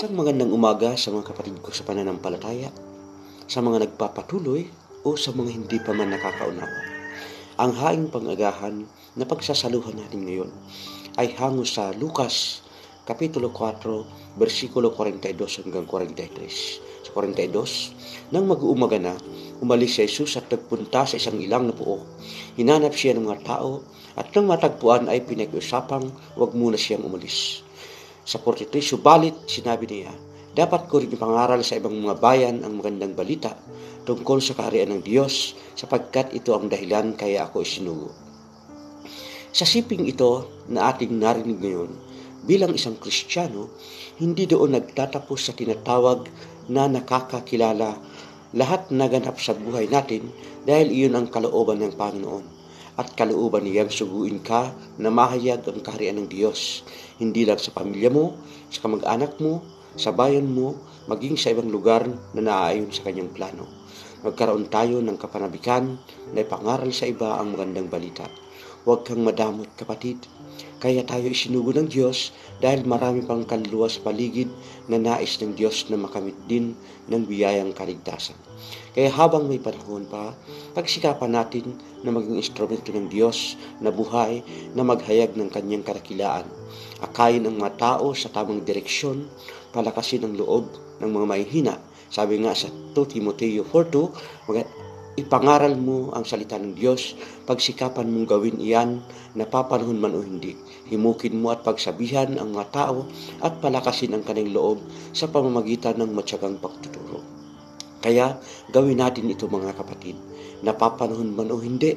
Isang magandang umaga sa mga kapatid ko sa pananampalataya, sa mga nagpapatuloy o sa mga hindi pa man nakakaunawa. Ang haing pang-agahan na pagsasaluhan natin ngayon ay hango sa Lucas Kapitulo 4, versikulo 42 hanggang 43. Sa 42, nang mag-uumaga na, umalis si Jesus at nagpunta sa isang ilang na puok. Hinanap siya ng mga tao at nang matagpuan ay pinag-usapang huwag muna siyang umalis. Sa 43, subalit sinabi niya, dapat ko rin ipangaral sa ibang mga bayan ang magandang balita tungkol sa kaharian ng Diyos sapagkat ito ang dahilan kaya ako isinugo. Sa siping ito na ating narinig ngayon, bilang isang Kristiyano, hindi doon nagtatapos sa tinatawag na nakakakilala lahat na ganap sa buhay natin dahil iyon ang kalooban ng Panginoon. At kalooban niyang suguin ka na mahayag ang kaharian ng Diyos, hindi lang sa pamilya mo, sa kamag-anak mo, sa bayan mo, maging sa ibang lugar na naaayon sa kanyang plano. Magkaroon tayo ng kapanabikan na ipangaral sa iba ang magandang balita. Huwag kang madamot, kapatid. Kaya tayo isinugo ng Diyos dahil marami pang kaluluwa sa paligid na nais ng Diyos na makamit din ng biyayang kaligtasan. Kaya habang may panahon pa, pagsikapan natin na maging instrumento ng Diyos na buhay na maghayag ng kanyang kadakilaan. Akayin ang mga tao sa tamang direksyon, palakasin ang loob ng mga mahihina. Sabi nga sa 2 Timoteo 4:2, ipangaral mo ang salita ng Diyos, pagsikapan mong gawin iyan, napapanahon man o hindi. Himukin mo at pagsabihan ang mga tao at palakasin ang kanilang loob sa pamamagitan ng matyagang pagtuturo. Kaya gawin natin ito mga kapatid, napapanahon man o hindi,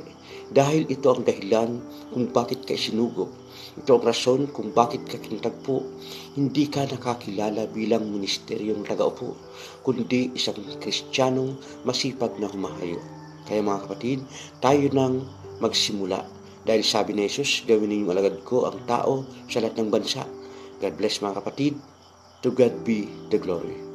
dahil ito ang dahilan kung bakit ka isinugo. Ito ang rason kung bakit ka kinatagpo. Hindi ka nakakilala bilang ministeryong tagaupo, kundi isang Kristiyanong masipag na humahayo. Kaya mga kapatid, tayo nang magsimula. Dahil sabi ni Jesus, gawin ninyong alagad ko ang tao sa lahat ng bansa. God bless mga kapatid. To God be the glory.